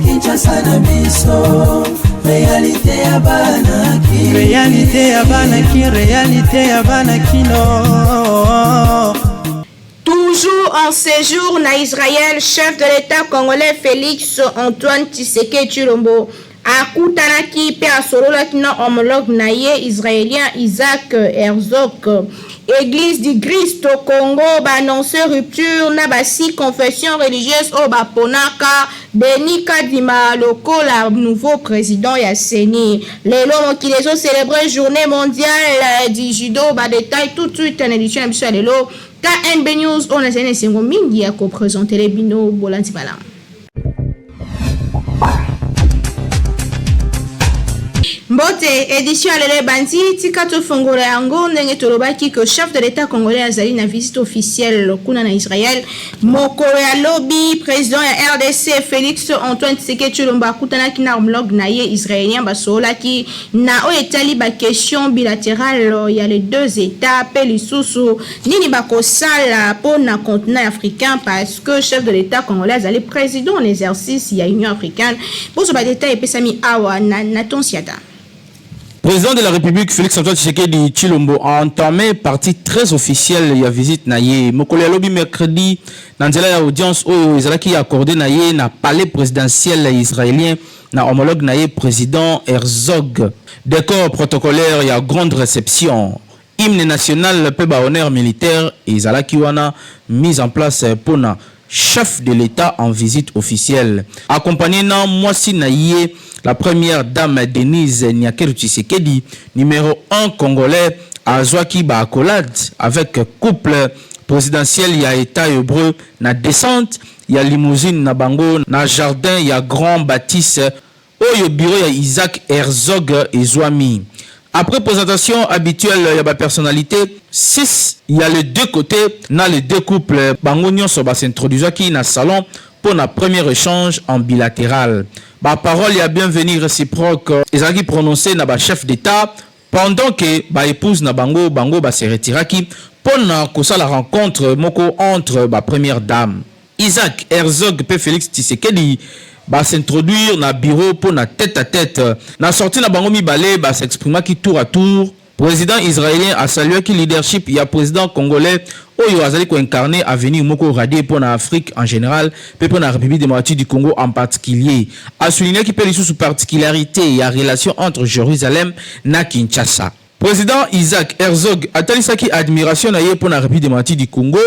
Kinshasa na biso, réalité ya banaki, réalité ya banaki, réalité ya banakino. Toujours en séjour na Israël, chef de l'État congolais Félix Antoine Tshisekedi Tshilombo akutanaki pe asololaki na homologue na ye israélien Isaac Herzog. Église du Christ au Congo ba annoncé rupture na ba si confession religieuse au baponaka Denis Kadima lokola nouveau président ya CENI. Lelo mokili ezo célébrer journée mondiale du judo ba détail tout de suite en édition biso ya lelo KNB News on a zene sengo mingi ya ko présenter les bino bolanti bala. Mbote, édition à l'élève bandi, tika to fongore yango, ndenge tolobaki que chef de l'État congolais azali na visite officielle kuna na Israël. Moko ya lobby, président ya RDC Félix Antoine Tshisekedi Tshilombo akutanaki na homologue na ye israélien basolaki na o etali ba question bilatérale ya les deux États pe lisusu nini bakosala po na continent africain parce que chef de l'État congolais azali président en exercice ya Union africaine. Pour ce détail pesami awa na tonsiata. Président de la République Félix Antoine Tshisekedi Tshilombo a entamé partie très officielle ya visite na ye. Mokolo ya lobi mercredi na nzela ya audience oyo ezalaki accordé na ye na palais présidentiel israélien na homologue na ye président Herzog. Décor protocolaire ya grande réception. Hymne national pe ba honneur militaire ezalaki wana mise en place pona chef de l'État en visite officielle. Accompagné na mwasi na ye la première dame Denise Nyakeru Tshisekedi, numéro 1 congolais, a Zouaki Baakolad avec couple présidentiel ya État hébreu na descente, ya limousine na bango na jardin ya grand bâtisse oyo bureau ya Isaac Herzog et Zouami. Après présentation habituelle ya ba personnalité, 6 il y a les deux côtés na les deux couples bango nyonso ba s'introduisaki na salon pour un premier échange en bilatéral. La parole et bienvenue réciproque ezalaki prononcé na ba chef d'État pendant que ba épouse na bango ba se retiraki pour na la rencontre moko entre ba première dame. Isaac Herzog pe Félix Tshisekedi ba s'introduire na bureau pour na tête à tête. Na sorti na bango mibale ba s'exprimer qui tour à tour. Président israélien a salué qui leadership ya président congolais oyo azali ko incarner avenir moko radie pour na Afrique en général pe pour na République démocratique du Congo en particulier. A souligné qui peut les sous particularité ya relation entre Jérusalem na Kinshasa. Président Isaac Herzog a talisaki admiration na ye pour na République démocratique du Congo.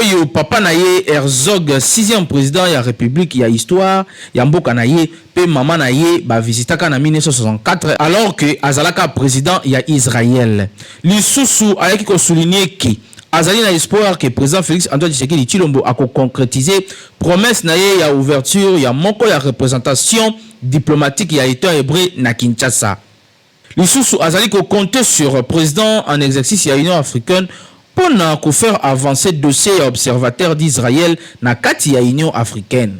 Oyo papa na ye Herzog 6e président ya République ya histoire ya mboka na ye pe maman na ye ba visitaka na 1964 alors que azalaka président ya Israël. Lisusu ayaki ko souligner que azali na espoir que président Félix Antoine Tshisekedi Tshilombo a concrétiser promesse na ye ya ouverture ya moko ya représentation diplomatique ya État hébreu na Kinshasa. Lisusu azali ko compter sur président en exercice ya Union africaine pour faire avancer dossier observateur d'Israël na kati ya Union africaine.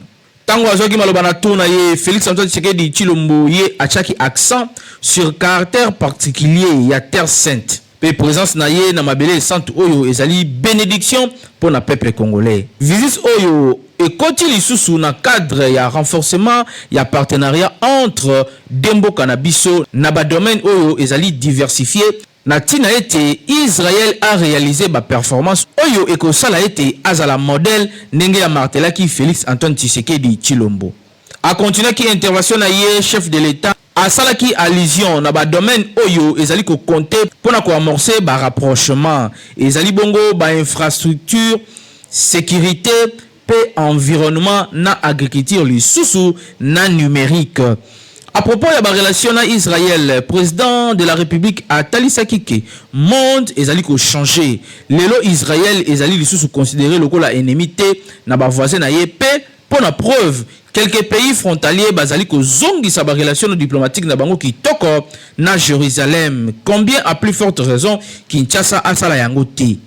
Tango azoki maloba na tourna ye Félix Antoine Tshisekedi Tshilombo ye achaki accent sur caractère particulier ya terre sainte. Pe présence na ye na mabele sainte oyo ezali bénédiction pour na peuple congolais. Visite oyo ekoti lisusu na cadre ya renforcement ya partenariat entre Demboka na biso na ba domaine oyo ezali diversifié. Natina ete Israël a réalisé ba performance oyo ekosala ete azala modèle ndenge ya martelaki Félix Antoine Tshisekedi Tshilombo. A continuer ki intervention na ye chef de l'État a salaki allusion na ba domaine oyo ezali ko compter pona ko amorcer ba rapprochement ezali bongo ba infrastructure sécurité pe environnement na agriculture lisusu na numérique. À propos de la relation na Israël, président de la République a talisaki ke monde ezali ko changer. Lelo Israël ezali lisusu considéré lokola ennemi te na ba voisin na ye pe pour la preuve quelques pays frontaliers bazali ko zongi sa ba relation diplomatique na bango kitoko na Jérusalem. Combien à plus forte raison Kinshasa asala yango te.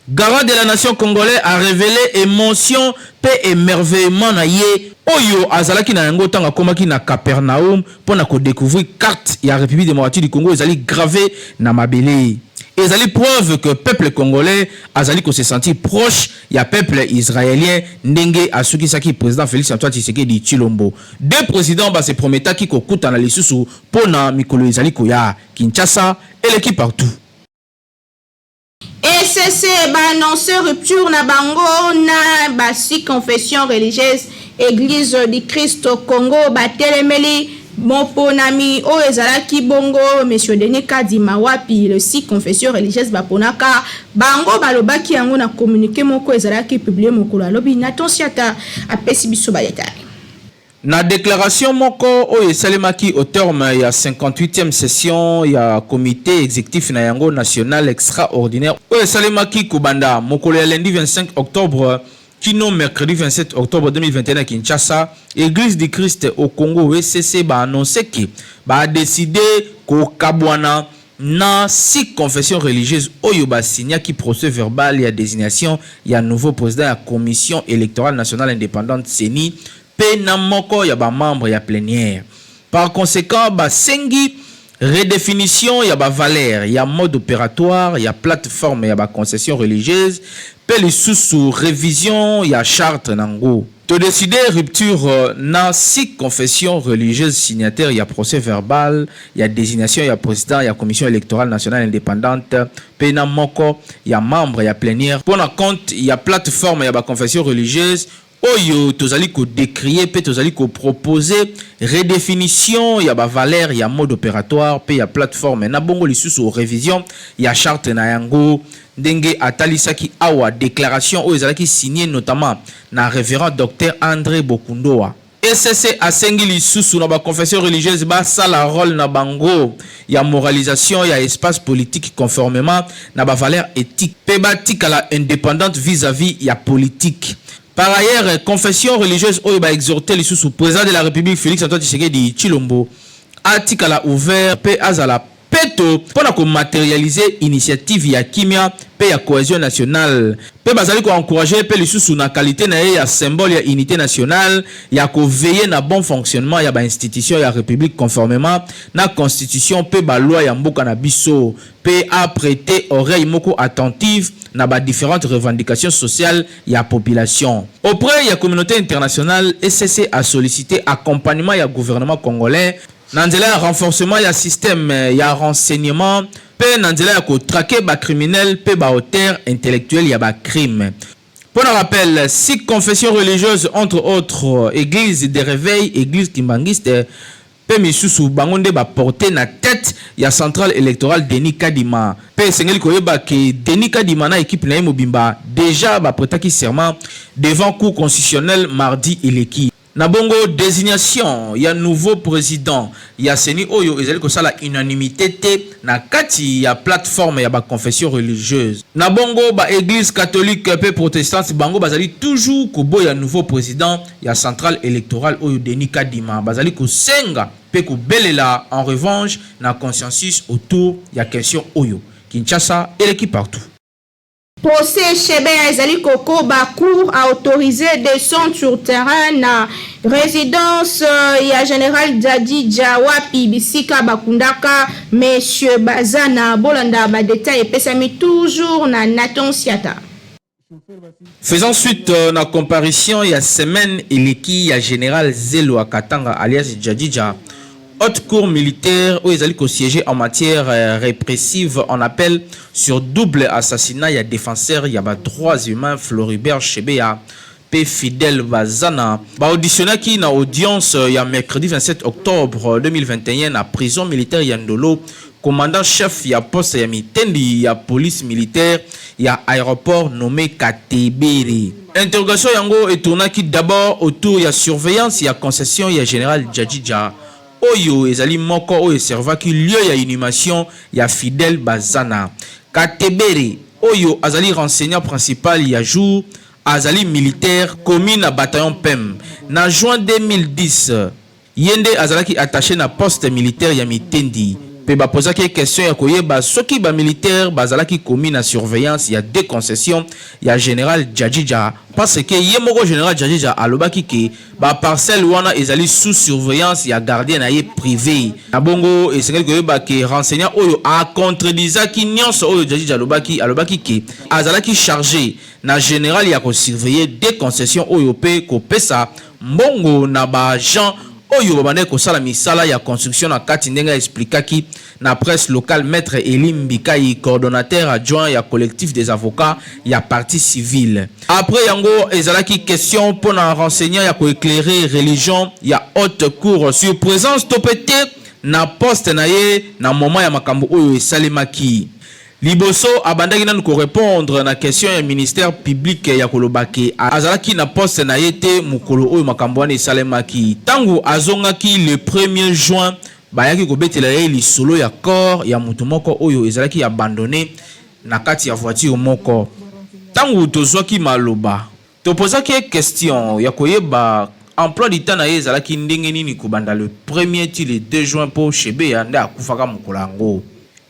Garant de la nation congolaise a révélé émotion et émerveillement na ye oyo azalaki na yango tanga komaki na Capernaum pour na ko découvrir carte ya République démocratique du Congo ezali gravé na mabele. Ezali preuve que peuple congolais azali ko se sentir proche ya peuple israélien ndenge asukisaki président Félix Antoine Tshisekedi Tshilombo. Deux présidents ba se prometaki ko kutana lisusu pona mikolo ezali ko ya Kinshasa et l'équipe partout. ECC ba annoncé rupture na bango na ba si confession religieuse Église du Christ au Congo ba telemeli moponami o ezalaki bongo monsieur Denis Kadima wapi le si confession religieuse ba ponaka bango balobaki yango na communiqué moko ezalaki publié mokolo alobi na tonsiata apesi biso ba détail. Na déclaration moko oyo esalemaki au terme ya 58e session ya comité exécutif na yango national extraordinaire oyo esalemaki kubanda mokolo ya lundi 25 octobre kino mercredi 27 octobre 2021 à Kinshasa, Église du Christ au Congo ECC ba annoncé que ba décidé ko kabwana na si confession religieuse oyo ba signa qui procès verbal ya désignation ya nouveau président ya commission électorale nationale indépendante CENI pe na moko ya ba membre ya plénière. Par conséquent ba sengi redéfinition ya ba valeur ya mode opératoire ya plateforme ya ba concession religieuse pe li sous révision ya charte nango to décider rupture na si confession religieuse signataire ya procès verbal ya désignation ya président ya commission électorale nationale indépendante pe na moko ya membre ya plénière pour na compte ya plateforme ya ba confession religieuse oyo tozali ko décrier pe tozali ko proposer redéfinition ya ba valeur ya mode opératoire pe ya plateforme na bongo lisusu révision ya charte na yango ndenge atalisaki awa déclaration oyo ezalaki signé notamment na révérend docteur André Bokundoa. ECC asengi lisusu na ba confession religieuse ba sala rôle na bango ya moralisation ya espace politique conformément na ba valeur éthique pe ba tikala indépendante vis-à-vis ya politique. Par ailleurs, confession religieuse oyo ba exhorter les sous président de la République Félix Antoine Tshisekedi Tshilombo atikala ouvert pe azala peto pour na matérialiser initiative ya kimia pe ya cohésion nationale pe bazali ko encourager pe les sous na qualité na ya symbole ya unité nationale ya ko veiller na bon fonctionnement ya ba institution ya République conformément na constitution pe ba loi ya mboka na biso pe a prêter oreille moko attentive na ba différentes revendications sociales ya population. Auprès ya communauté internationale, ECC a sollicité accompagnement ya gouvernement congolais nanzela ya renforcement ya système ya renseignement pe nanzela ya ko traquer ba criminel pe ba auteur intellectuel ya ba crime. Pour un rappel, 6 confessions religieuses entre autres église de réveil, église kimbangiste pe misusu bangonde ba porter na tête ya centrale électorale Denis Kadima pe sengeli koyeba ke Denis Kadima na équipe na mobimba déjà ba prêtaki serment devant cour constitutionnel mardi eleki na bongo désignation ya nouveau président ya CENI oyo ezali ko sala unanimité te na kati ya plateforme ya ba confession religieuse na bongo ba église catholique pe protestante bango bazali toujours ko boya nouveau président ya centrale électorale oyo Denis Kadima bazali ko senga pe ko belela en revanche na consensus autour ya question oyo Kinshasa et l'équipe partout. Procès Chebe Ezali Koko Bakour a autorisé descente sur terrain na résidence ya général Dadi Jawapi Bisika Bakundaka Monsieur Bazana Bolanda ba détail et pesami toujours na Nathan Siata. Faisant suite na comparution ya semaine eleki ya général Zelo Akatanga alias Djadija haute cour militaire où ils allaient siéger en matière répressive en appel sur double assassinat ya défenseur ya ba droits humains Floribert Chebeya pe Fidel Bazana ba auditionné qui na audience ya mercredi 27 octobre 2021 na prison militaire ya Ndolo commandant chef ya poste ya Mitendi ya police militaire ya aéroport nommé Katebiri. Interrogation yango etournaki d'abord autour ya surveillance ya concession ya général Djadija oyo ezali moko oyo servaki lieu ya inhumation ya Fidel Bazana. Katebere oyo azali renseignant principal ya jour azali militaire commis na bataillon PEM. Na juin 2010 yende azalaki attaché na poste militaire ya Mitendi pe ba posa ki question ya koyeba soki ba militaire bazalaki commis na surveillance ya deux concessions ya général Djadjidja parce que ye moko général Djadjidja alobaki ke ba parcelle wana ezali sous surveillance ya gardien na ye privé na bongo esengeli koyeba ke renseignant oyo a contredisaki nyonso oyo Djadjidja alobaki ke azalaki chargé na général ya ko surveiller deux concessions oyo pe ko pesa mbongo na ba agent oyo babane kosala misala ya construction na kati ndenge explikaki na presse locale maître Elim Bikai coordonnateur adjoint ya collectif des avocats ya partie civile. Après yango ezalaki question pour na renseigner ya ko éclairer religion ya haute cour sur présence topete na poste na ye na moment ya makambo oyo esalemaki. Liboso abandaki nanu ko répondre na question ya ministère public ya kolobaki azalaki na poste na yete mukolo oyo makambo wana esalemaki tangu azongaki le 1er juin bayaki kobetela ye lisolo ya corps ya mutu moko oyo ezalaki abandonné na kati ya voiture moko tangu tozwaki maloba topozaki question ya koyeba emploi du temps na ye ezalaki ndenge nini kobanda le 1er ti le 2 juin po chebe ya nde akufaka mukolo yango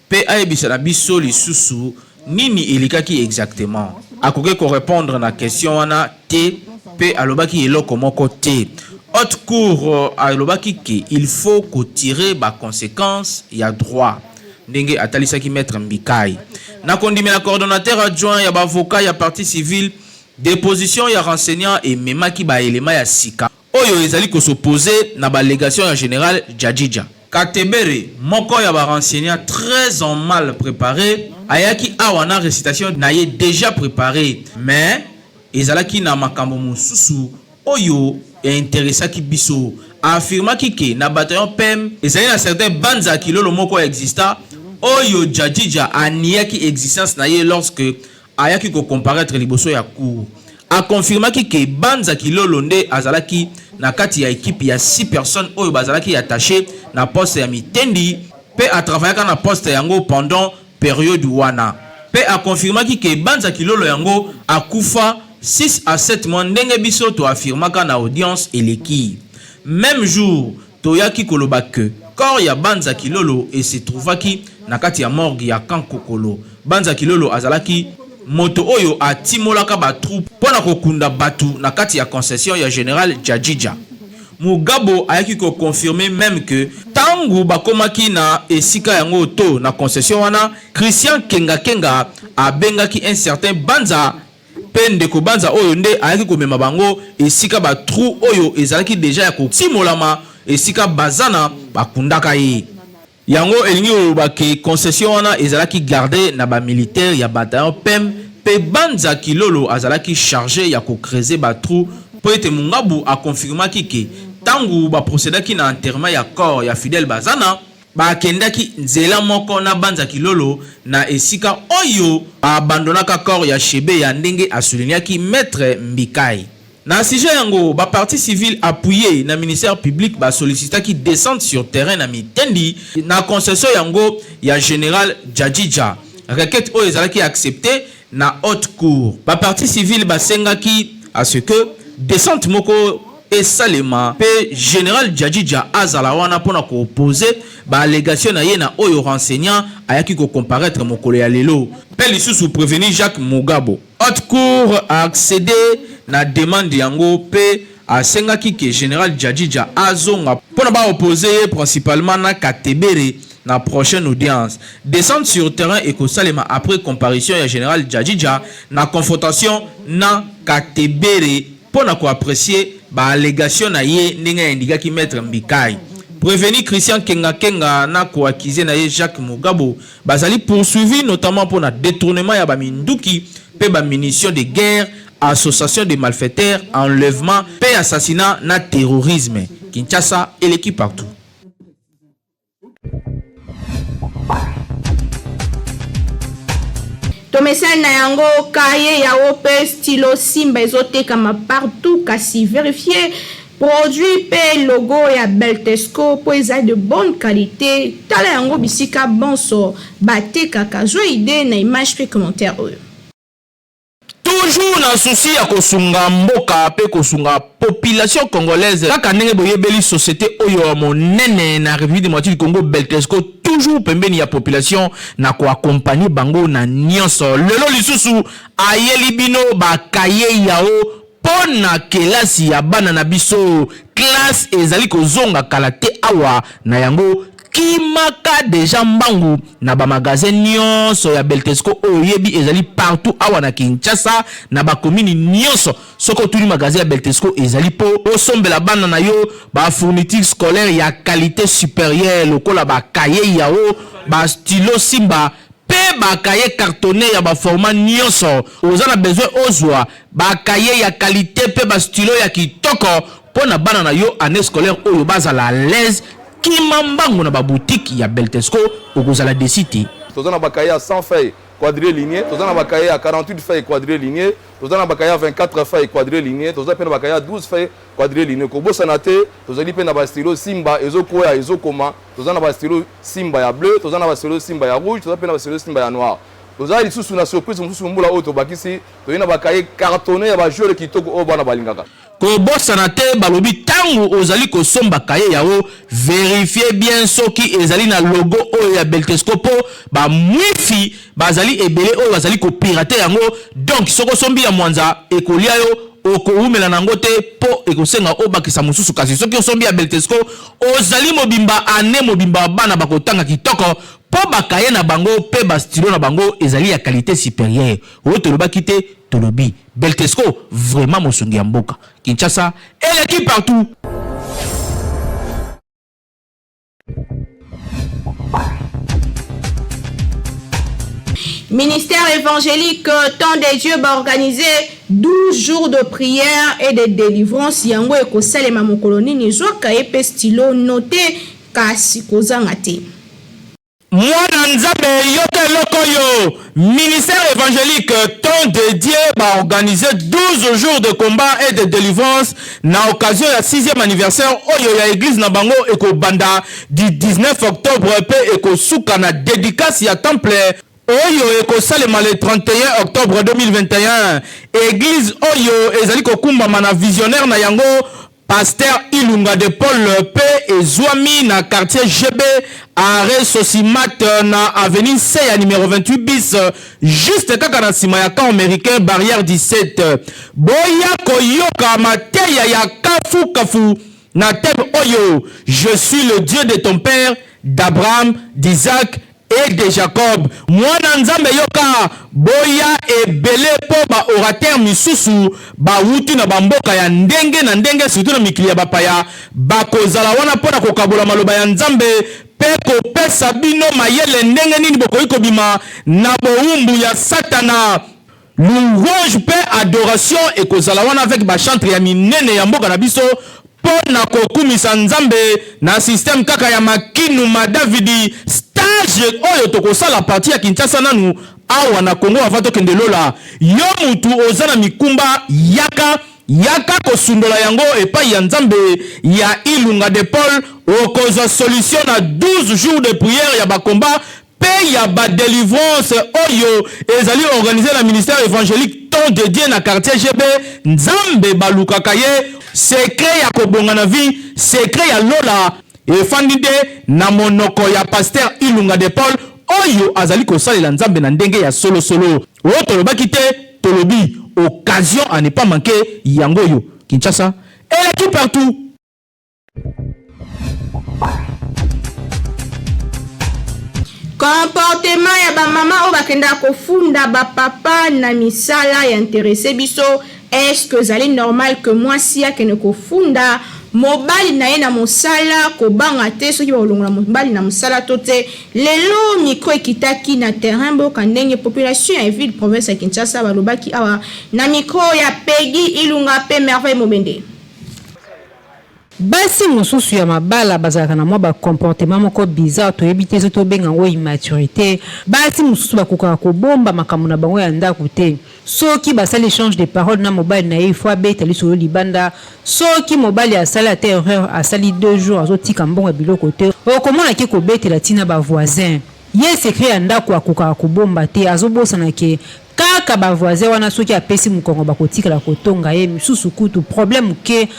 pe ayebisa na biso lisusu nini elikaki exactement akoke ko répondre na question wana te pe alobaki eloko moko te haute cour alobaki ke il faut ko tirer ba conséquences ya droit ndenge atalisaki maître Mbikai na kondimela coordonnateur adjoint ya avocat ya partie civile déposition ya renseignant et memaki ba élément ya sika oyo ezali ko s'opposer na ba allégation ya général Djadjidja Katebere, moko ya ba renseignant très en mal préparé, ayaki awana récitation naye déjà préparé, mais ezalaki na makambo mususu oyo intéressaki biso, affirmaki ke na bataillon PEM ezali na certain banza kilolo moko exista oyo Djadjidja aniaki existence naye lorsque ayaki ko comparaître liboso ya cour. A confirmaki ke banza kilolo nde azalaki na kati ya équipe ya 6 personnes oyo bazalaki attaché na poste ya mitendi pe a travaillé na poste yango pendant période wana pe a confirmaki ke banza kilolo yango akufa 6 à 7 mois ndenge biso to affirmaka na audience eleki même jour toyaki koloba ke corps ya banza kilolo et se trouvaki na kati ya morgue ya Kankokolo banza kilolo azalaki moto oyo atimolaka ba troupe pona kokunda batu na kati ya concession ya général Djadjidja. Mugabo ayaki ko confirmer même que tangu bakomaki na esika yango to na concession wana Christian Kenga abengaki un certain banza pende ko banza oyo nde ayaki ko mema bango esika ba trou oyo ezalaki déjà ya ko timolama esika bazana bakundaka ye. Yango elingi olobaki concession wana ezalaki garder na ba militaire ya bataillon PEM pe banza kilolo azalaki chargé ya ko creuser ba trou po ete Mungabu a confirmaki ke tangu ba procédaki na enterrement ya corps ya Fidel Bazana ba kendaki nzela moko na banza kilolo na esika oyo abandonaka corps ya Chebe ya ndenge asuliniaki maître Mbikai. Na sujet yango, ba partie civile appuyé na ministère public ba sollicita qui descende sur terrain na mitendi na concession yango ya général Djadjidja. Requête o ezalaki accepté na haute cour. Ba partie civile ba sengaki à ce que descente moko et salema pe général Djadjidja azala wana pona ko opposer ba allégation na ye na oyo renseignant ayaki ko comparaître mokolo ya lelo. Pe lisusu prévenu Jacques Mugabo. Haute cour a accédé na demande yango pe asengaki ke général Djadjidja azonga pona ba opposer principalement na Katebere na prochaine audience. Descendre sur terrain et kosalema après comparution ya général Djadjidja na confrontation na Katebere pona ko apprécier ba allégation na ye ndenge indikaki maître Mbikai. Prévenu Christian Kenga na ko accuser na ye Jacques Mugabo bazali poursuivi notamment pour na détournement ya ba minduki pe ba munitions de guerre, association de malfaiteurs, enlèvement, pe assassinat na terrorisme. Kinshasa et l'équipe partout. Tomesel na yango kaye ya ope stylo simba ezotekama partout kasi vérifier produit pe logo ya Beltesco po eza de bonne qualité tala yango bisika bonso batekaka zo idée na image pe commentaire oyo. Tout toujours na souci ya kosunga mboka pe kosunga population congolaise kaka ndenge boyebeli société oyo monene na République démocratique du Congo Beltesco toujours pembeni ya population na ko accompagner bango na nyonso lelo lisusu ayeli bino bakaye yao pona kelasi ya bana na biso classe ezali kozonga kala te awa na yango kimaka deja mbangu na ba magasin nyonso ya Beltesco oyebi ezali partout awa na Kinshasa na ba commune nyonso soko tuni magasin ya Beltesco ezali po osombela bana na yo ba fourniture scolaire ya qualité supérieure lokola ba cahier yao ba stylo Simba pe ba cahier cartonné ya ba format nyonso ozana besoin ozwa ba cahier ya qualité pe ba stylo ya kitoko pona bana na yo année scolaire oyo bazala l'aise Kimambango na ba boutique ya Beltesco okozala desiti. Tozana bakaye à 100 feuilles quadrilinées, tozana bakaye à 48 feuilles quadrilinées, tozana bakaye à 24 feuilles quadrilinées, tozana pena bakaye à 12 feuilles quadrilinées. Kobo sanate, tozali pena ba stylo Simba ezokoya ezokoma, tozana ba stylo Simba ya bleu, tozana ba stylo Simba ya rouge, tozana pena ba stylo Simba ya noir. Tozali lisusu na surprise mususu mbula oto bakisi, toyina bakaye cartonné ya ba joueur kitoko o bana balingaka. Kobosana te balobi tangu ozali kosomba kaye yao vérifier bien soki ezali na logo oyo ya Beltesco po ba mwifi bazali ebele oyo bazali ko pirater yango donc soko sombi ya mwanza ekolia yo okoumela nango te po ekosenga obakisa mususu kasi soki osombi ya Beltesco ozali mobimba ane mobimba bana bakotanga kitoko po bakaye na bango pe ba stylo na bango ezali ya qualité supérieure oyo tolobaki te tolobi Beltesco vraiment mosungi ya mboka Kinshasa et l'équipe partout. Ministère évangélique Temps des Dieux va organiser 12 jours de prière et de délivrance yango ekosalema mokolo nini zwaka epe stylo noté kasi kozanga te. Mwana nzambe yote lokoyo ministère évangélique Temps de Dieu va organiser 12 jours de combat et de délivrance na occasion ya 6e anniversaire oyo ya église na bango eko banda du 19 octobre pe eko suka na dédicace ya temple oyo eko salema le 31 octobre 2021 église oyo ezali kokumbama na visionnaire na yango Pasteur Ilunga de Paul P. Ezwami na quartier GB arrêt Sosimat na avenue C numéro 28 bis juste kaka na sima ya camp américain barrière 17 boya koyoka mateya ya kafu na thème oyo je suis le Dieu de ton père d'Abraham d'Isaac et de Jacob. Mwana nzambe yoka boya ebele po ba orateur misusu ba wuti na bamboka ya ndenge na ndenge surtout na mikili ya bapaya bakozala wana pona kokabola maloba ya nzambe pe kopesa bino mayele ndenge nini bokoki kobima na boumbu ya satana. Louange pe adoration ekozala wana avec ba chantre ya minene ya mboka na biso pona kokumisa nzambe na système kaka ya makinu ma Davidi stage oyo tokosala parti ya Kinshasa nanu awa na Congo avant tokende lola yo mutu ozana mikumba yaka kosundola yango epai ya nzambe ya Ilunga de Paul okozwa solution na 12 jours de prière ya bakomba pe ya ba délivrance oyo ezali organisé na ministère évangélique Temps de Dieu na quartier GB nzambe balukaka ye secret ya kobonga na vie secret ya lola efandide na monoko ya Pasteur Ilunga de Paul oyo azali kosalela nzambe na ndenge ya solo oyo tolobaki te tolobi occasion à ne pas manquer yango yo Kinshasa et l'équipe partout. Comportement ya ba mama o bakenda kofunda ba papa na misala ya intéressé biso. Est-ce que c'est normal que moi si ya kene kofunda mobali na ye na mosala kobanga te soki ba olongola mobali na mosala to te lelo micro ekitaki na terrain boka ndenge population ya ville province ya Kinshasa balobaki awa na micro ya Peggy Ilunga pe Merveille Mobende. Basi mosusu ya mabala bazalaka na mwa ba comportement moko bizarre to ebite zo to benga ngo immaturité basi mosusu bakoka kobomba makambo na bango ya ndako te soki basali échange de paroles na mobile na ye fois beta lisolo libanda soki mobile asala te erreur asali 2 jours azotika mbongo biloko te okomona ki kobetela tina ba voisin ye secret ya ndako akoka kobomba te azobosana ke kaka bavoisin wana soki apesi mokongo bakotikala kotonga ye misusu kutu problème ke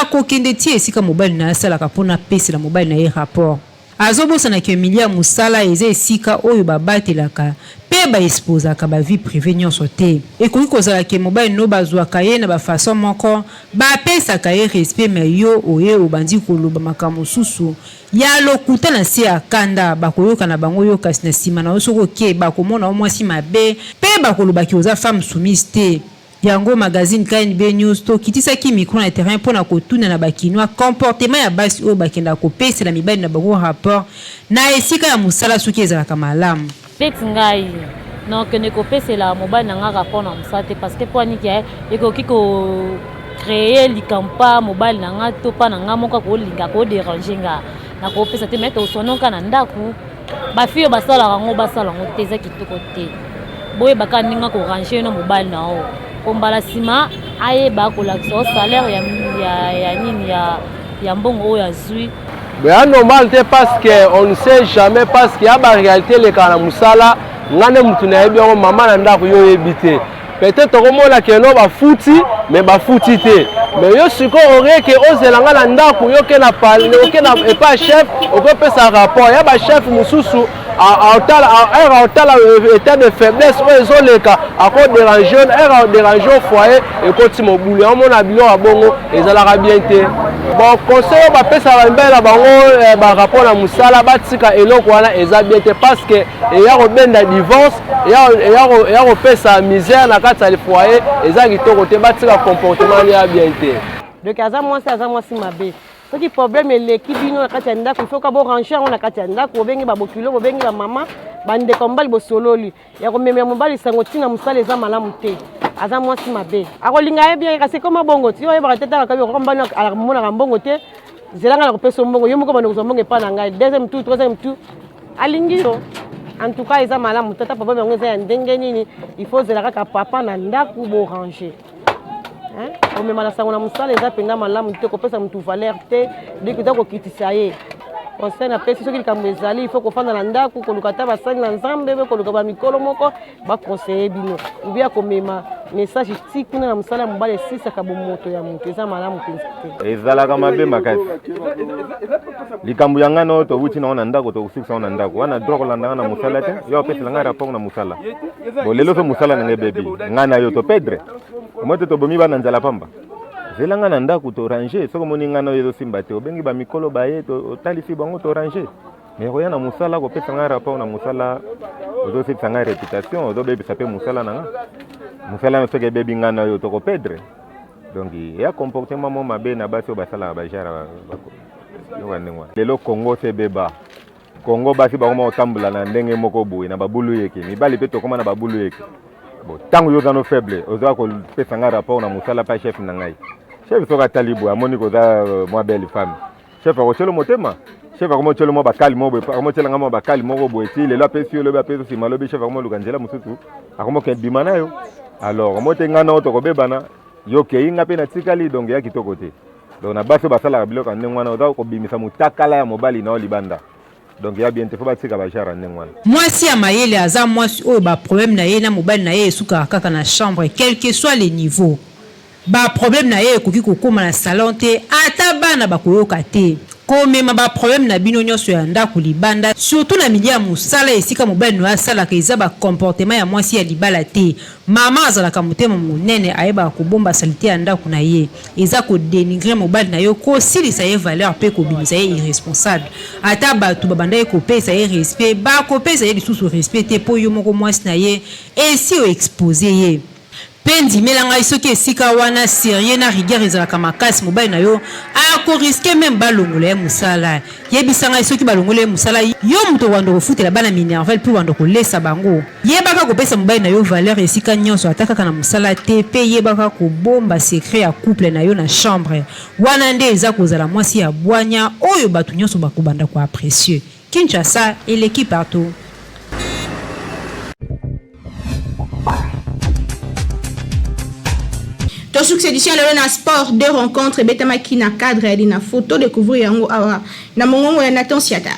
akokende ti esika mobali na asalaka mpona apesela mobali na ye rapport azobosana ke Emilia Musala eza esika oyo babatelaka pe baexposaka bavie privé nyonso te ekoki kozala ke mobali no bazwaka ye na bafason moko bapesaka ye respect me yo oye obandi koloba makambo mosusu ya lokuta na se ya kanda bakoyoka na bango yo kasi na nsima na yo soko oke bakomona omwasi mabe pe bakolobaki oza femme soumise te yango magazine KNB News to kitisaki micro na terrain pona kotuna na bakinoa comportement ya basi oyo bakenda kopesela mibali na bango rapport na esika ya musala soki ezalaka malamu peti ngai non que ne kopesela mobali na nga rapport na musala te parce que poni ki ekoki ko créer likampa mobali na nga to pa na nga moko kolinga ko déranger nga na kopesa te mettre osonoka na ndaku ba fille basala ngo te za kitoko te boye bakaninga ko ranger na mobali na o kombala sima aye ba ko la salaire ya mbongo ya zui mais normal te parce que on ne sait jamais parce qu'il y a ba réalité le kana musala ngane mutu na yebi ngo mama na ndako yo yebite peut-être komona ke no ba futi mais ba futi te mais yo siko ore ke ozelanga na ndako yo ke na parler ke na et pas chef on peut faire un rapport ya ba chef mususu à état de faiblesse ils les cas à cause déranger au foyer et quand mon boulot on a bien à bongo et ça la bien été bon conseil va faire ça la bango ba rapport à musala batika eloko wana eza bien été parce que il y a robenda divorce il y a repère sa misère na kata le foyer eza kitoko te batika comportement ya bien été donc aza moi si mabe ce qui problème est l'équipe bino na kati ya ndako il faut ka bo ranger on na kati ya ndako obengi ba bokilo obengi ba mama bande kombali bo sololi ya ko memela mobali sango tina musala eza malamu te aza mwasi mabe akolinga ye bien kasi koma bongo ti yo ba teta ka ko kombali ala mona ka bongo te zelanga na ko pesa mbongo yo moko bande ko mbongo epa na ngai deuxième tour troisième tour alingi yo en tout cas eza malamu tata papa bango eza ya ndenge nini il faut zelaka ka papa na ndako bo ranger on me mala sango na musala eza penga malamu te ko pesa mutu valeur te dès que dako kitisa ye conseil na pesi soki likambo ezali il faut kofanda na ndako koluka ta basali na nzambe be koluka ba mikolo moko ba conseiller bino ubia komema message ti kuna na musala mobali esisaka bomoto ya mutu eza malamu te ezalaka mabe makasi likambo ya ngana to wuti na ndako to usisa na ndako wana droit kolanda na musala te yo pesa nga rapport na musala bo lelo so musala na ngebebi ngana yo to pedre moto to bomi bana nzala pamba zelanga na ndako to ranger soko moni ngana yo simba te obengi ba mikolo baye to talisi bango to ranger mais roya na musala ko pesa nga rapport na musala ozo sipsa nga réputation ozo bebi sape musala na nga musala no soke bebi ngana yo to ko pedre donc ya comportement mo mabe na basi basala ba jara yo wanengwa lelo Congo se beba Congo basi ba ko tambula na ndenge moko boye na babulu yeke mibali pe to koma na babulu yeke bon tango yo zano faible ozo ko pesa nga rapport na musala pa chef na ngai chef soka talibu amoni ko za moi belle femme chef ko chelo motema chef ko mo chelo mo bakali mo ko mo chela ngamo bakali mo ko boeti le la pesi le ba pesi si malobi chef ko mo lukanjela mususu akomo ken bimana yo alors mo te ngana to ko bebana yo ke inga pe na tikali donc ya kitoko te donc na baso basala biloko ndengwana ozo ko bimisa mutakala ya mobali na libanda donc ya bien te faut batika ba jara ndengwana mwasi ya mayele aza mwasi oyo ba problème na ye na mobali na ye esuka kaka na chambre quel que soit les niveaux ba problème na ye ekoki kokoma na salon te ata bana bakoyoka te komema ba problème na bino nyonso ya ndako libanda surtout na milia musala esika mobali no asalaka eza ba comportement ya mwasi ya libala te mama azalaka motema monene ayeba kobomba salite ya ndako na ye eza ko dénigrer mobali na yo ko silisa ye valeur pe ko bimisa ye irresponsable ata bato babanda ye kopesa ye respect ba kopesa ye lisusu respect te po yo moko mwasi na ye esi o exposer ye pendi melanga isoki esika wana sérieux na rigueur ezalaka makasi mobali na yo ako risquer même balongola ya musala yebisanga isoki balongola ya musala yo muto wando kofutela bana minerval puis wando kolesa bango yebaka kopesa mobali na yo valeur esika nyonso atakaka na musala te pe yebaka kobomba secret ya couple na yo na chambre wana nde eza kozala mwasi ya bwanya oyo bato nyonso bakobanda kwa précieux Kinshasa et l'équipe partout. Ton succédition le na sport de rencontre betamaki na cadre ya na photo découvrir yango awa na mongongo ya Nathan Siata.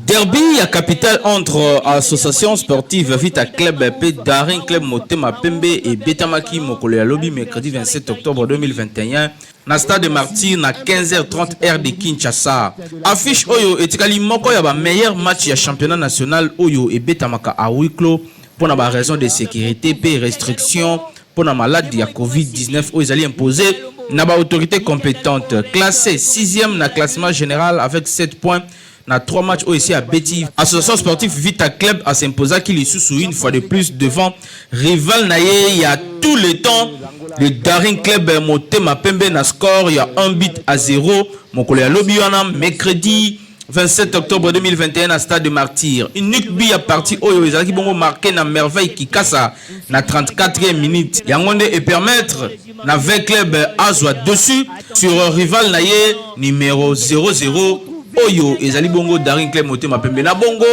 Derby à capitale entre association sportive Vita Club et Daring Club Motema Pembe et Betamaki Mokolo ya Lobi mercredi 27 octobre 2021 na stade de Martyr na 15h30 heure de Kinshasa. Affiche Oyo etikali moko ya ba meilleur match ya championnat national Oyo et Betamaka à huis clos pour na ba raison de sécurité et restrictions pour la maladie à Covid-19 où ils allaient imposer na ba autorité compétente. Classé 6e na classement général avec 7 points. Na 3 matchs ici à Betty. Association sportive Vita Club a s'imposé qu'il est sous une fois de plus devant rival naye il y a tout le temps. Le Daring Club Motema Pembe na score il y a 1-0. Mokolo ya Lobi wana mercredi 27 octobre 2021 à stade de Martyr. Une nukbi a parti Oyo ezaki bongo marqué na merveille Kikasa na 34e minute. Yangonde et permettre na 20 club azwa dessus sur rival naye numéro 00. Oyo ezali bongo Daring Club Motema Pembe na bongo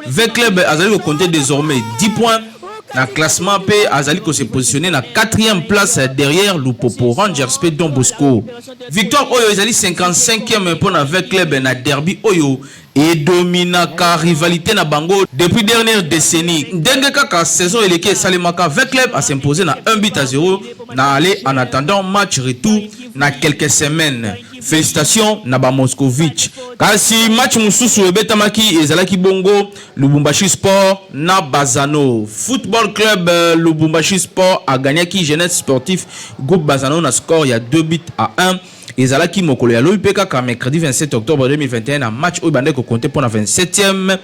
20 club azali ko compter désormais 10 points na classement P azali ko se positionner na 4e place derrière Lupopo Rangers P Don Bosco. Victoire Oyo ezali 55e pour na 20 club na derby Oyo et domina ka rivalité na bango depuis dernière décennie. Ndenge kaka saison eleke salemaka 20 club a s'imposer na 1-0 na aller en attendant match retour na quelques semaines. Félicitations Naba Moscovitch. Kasi match mususu ebetamaki ezalaki bongo Lubumbashi Sport na Bazano. Football Club Lubumbashi Sport a gagné qui Jeunesse Sportif groupe Bazano na score il y a 2-1. Ezalaki mokolo ya Loipeka ka mercredi 27 octobre 2021 un match où bande ko compter pour la 27e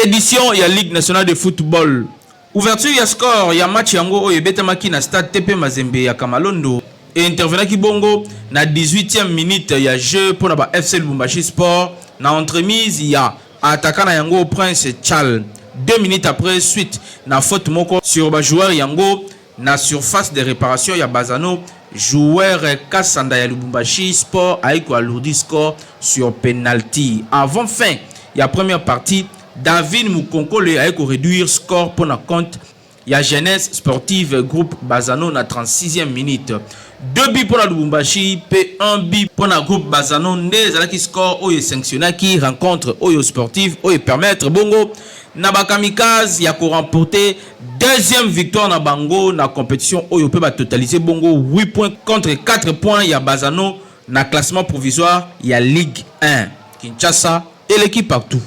édition ya Ligue nationale de football. Ouverture ya score ya match yango o ebetamaki na stade TP Mazembe ya Kamalondo. Et intervenant qui bongo na 18e minute il y a jeu pour la FC Lubumbashi Sport na entremise il y a attaquant na yango Prince Chal 2 minutes après suite na faute moko sur ba joueur yango na surface de réparation ya Bazano joueur Kassanda ya Lubumbashi Sport a alourdi score sur penalty avant fin il y a première partie David Mukonkole a réduire score pour na compte il y a Jeunesse Sportive groupe Bazano na 36e minute 2 buts pour la Lubumbashi P 1 but pour la groupe Bazano Ndez qui score Oyo sanctionné qui rencontre Oyo Sportive Oyo permettre bongo Nabakamikaz ya ko remporter deuxième victoire na bango na compétition Oyo peut totaliser bongo 8 points contre 4 points ya Bazano na classement provisoire ya Ligue 1 Kinshasa et l'équipe partout.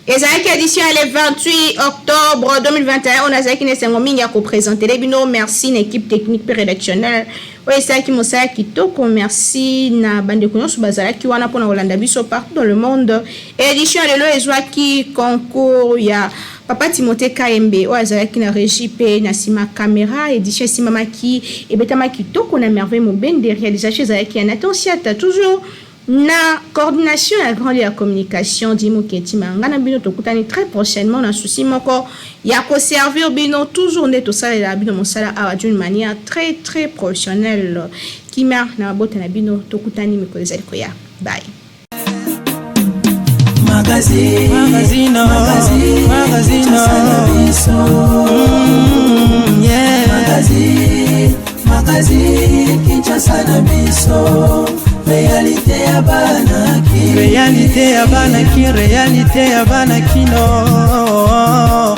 Ezaki édition le 28 octobre 2021 on a zaki ne sengo mingi ko présenter les bino merci une équipe technique et rédactionnelle oyo esaki mosala kitoko merci na bande konyoso bazalaki wana pona kolanda biso partout dans le monde édition lelo ezwaki concours ya Papa Timothée Kaembe oyo azalaki na régie pe na sima caméra édition simamaki ebetamaki kitoko na merveille mobende réalisation ezalaki ya Nathan Siata toujours na coordination à grande la communication Dimo Ketima ngana bino tokutani très prochainement na souci moko ya ko servir bino toujours neto sala la bino mosala a d'une manière très très professionnelle qui m'a na bota na bino tokutani mikoleza liko ya bye magazine Kinshasa na biso réalité ya banaki réalité ya banaki no